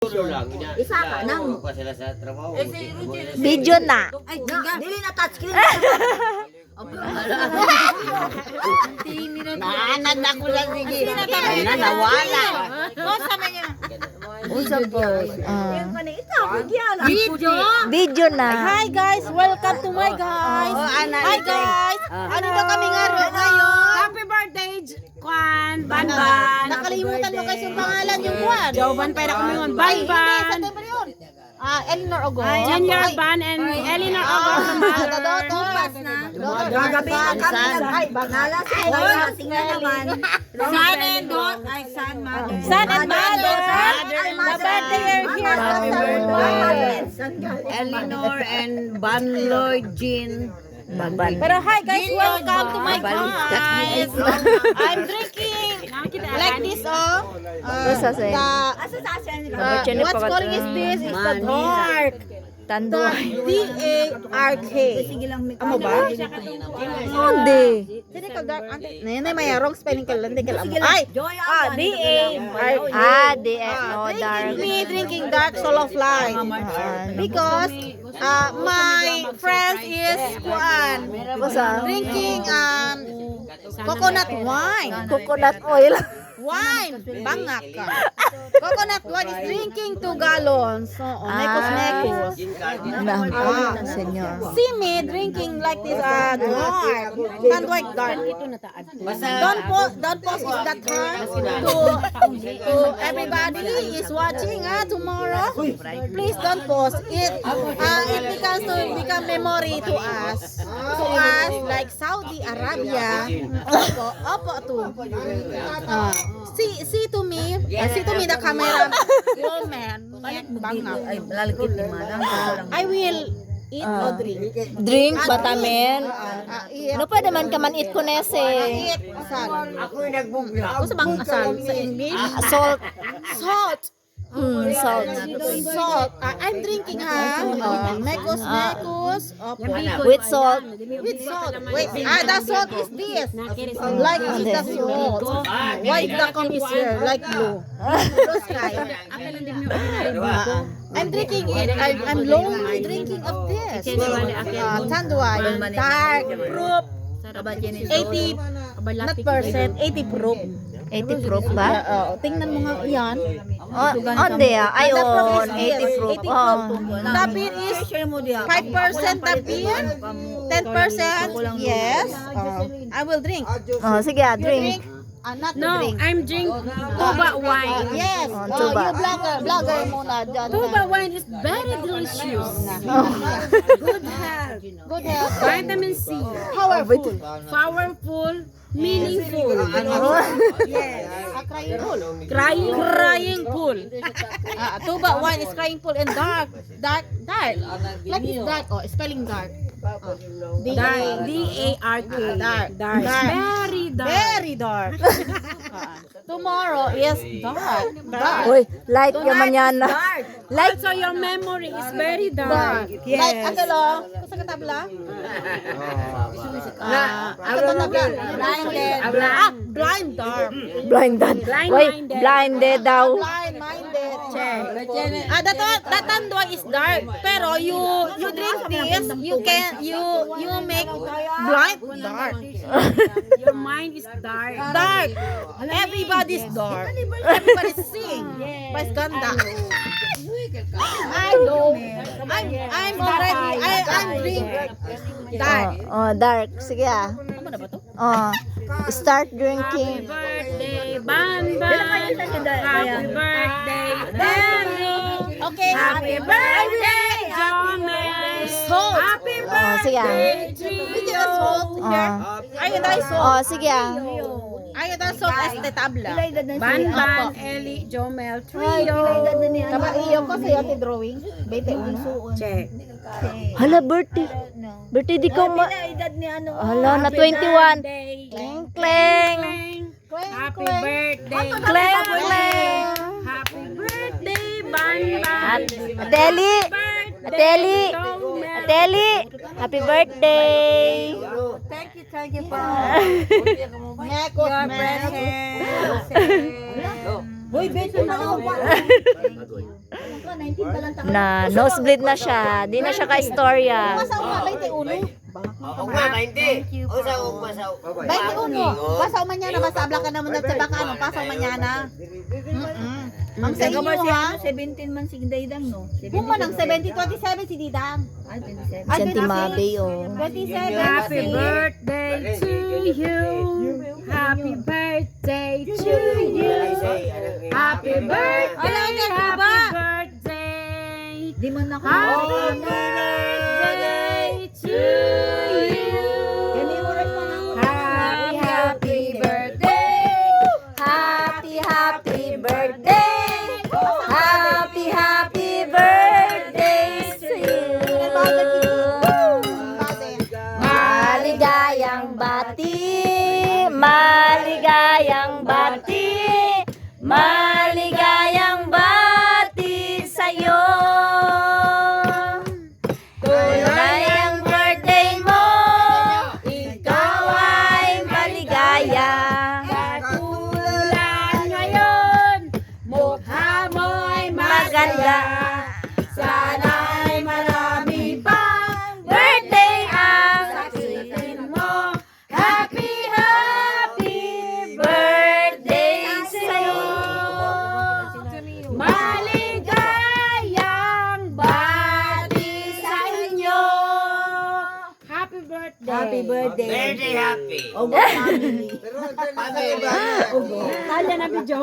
Isa ka nang. Video na. Ay, dili na touchscreen. Naanad ako lang sige. Na nawala. Bosa man niya. Usap po. Video na. Hi guys, welcome to my guys. Hi guys. Andito kami ngayon. Happy birthday, Kwan, Banban. Nakalimutan mo kasi yung pangalan yung Juan. Joban pa kami yun. Banban. Elinor Ogo. Junior Ban and Elinor Ogo. Gagabi na kami. Ay, banala si tingnan naman. Son and daughter. Ay, son, mother. Son and mother. The birthday are here. Happy birthday. Elinor and Ban Lloyd Jean. Pero hi guys, welcome to my guys. I'm drinking like this, oh. What's calling is this? Is the dark. Tanduay. D-A-R-K. Amo ba? Hindi. Hindi ka dark. Nanay, may wrong spelling ka lang. Hindi ka lang. Ay! D-A-R-K. Dark. Me drinking dark solo fly. Because my friends is drinking coconut wine. Coconut oil. Wine! Bangak ka. Coconut wine is drinking 2 gallons. So, mekos. Senyor. See me drinking like this dark. Tanduay dark. Don't post is that time to everybody is watching tomorrow. Please don't post it. It becomes to become memory to us. To us like Saudi Arabia. Opo to. See to me the camera woman. I will eat or drink. Drink, batamen. No pwede man ka man eat kunese. Eat asal. Ako sa bang asal sa English? Salt. Salt. Salt. Salt. I'm drinking mekos. With salt. With salt. Wait, the salt is this. Like this the salt. Why the cum is here? Like blue. Blue sky. I'm drinking it. I'm lonely drinking of this. Tanduay. Dark proof. 80 not percent. 80 proof. 80 proof ba? Tingnan mo nga yan. Onde ayon 80 proof. Tapir is 5% tapir, 10% yes. I will drink. Sige, drink. Not to No, drink. I'm drink Tuba wine. Yes. Tuba. You blogger muna dyan. Tuba wine is very delicious. Good health. Good health. Vitamin C. Powerful. Powerful. Meaningful. Yes. Crying pool. Tuba wine is crying pool and dark. Dark. Like it's dark. Spelling dark. D-A-R-K. Dark. Very dark. Very dark. Tomorrow is dark. Uy, light ka manyan na. Like so your memory is very dark. Like ano lo? Sa katabla? Blind dark. Blinded. Uy, blinded daw. Blind-minded. That tanduay is dark. Pero you drink this, you make blind dark. Your mind is dark. Dark. Everybody's dark. Everybody's sing. Mas ganda. I know. I'm already. I'm drink dark. Dark. Sige start drinking. Birthday, Banban. Happy birthday, Danny. Okay. Happy birthday, Jomel. Salt. Happy Sige. birthday to Video you. salt here. Iodine salt. Sige. Iodine salt este tabla. Banban, Eli, Jomel, Trio. Kabaiyo ko sa iyong drawing. 21. Check. Hala, birthday. Birthday di ko Hala, na 21. Kleng, kleng. Happy birthday. Kleng, kleng. Happy birthday, Banban. Ateli. Ateli. Ateli. Happy birthday. Thank you po. Mekos, mekos. Boy, beso na ako. Na nosebleed na siya. Di na siya ka-istorya. Pasaw nga, 21. Ugma 20. Usa ugma sa 21. Pasaw mañana, basta abla ka naman sa baka, ano, pasaw mañana. Ang sa inyo ha? 17 man si Daydang, no? Kung man ang 70, 27 si Didang. Ay, 27. Ay, Siya timabe, oh. 27. Happy birthday to you. Happy birthday to you. Happy birthday. Ala, hindi ko Happy ba? birthday. Di mo na ko. Happy birthday to you. Happy, happy birthday. Happy, happy birthday. Happy, happy birthday to you. Maligayang bati. Maligayang bati. Maligayang bati sa'yo. Tunay ang birthday mo. Ikaw ay maligaya. Katulad ngayon, mukha mo'y Maganda. Sana'y marami pang Birthday ang saksihin mo. Happy, happy birthday sa'yo. Maligayang bati sa inyo. Happy birthday. Happy birthday. Very happy. Oh, family. Paano ba? Kaya na video.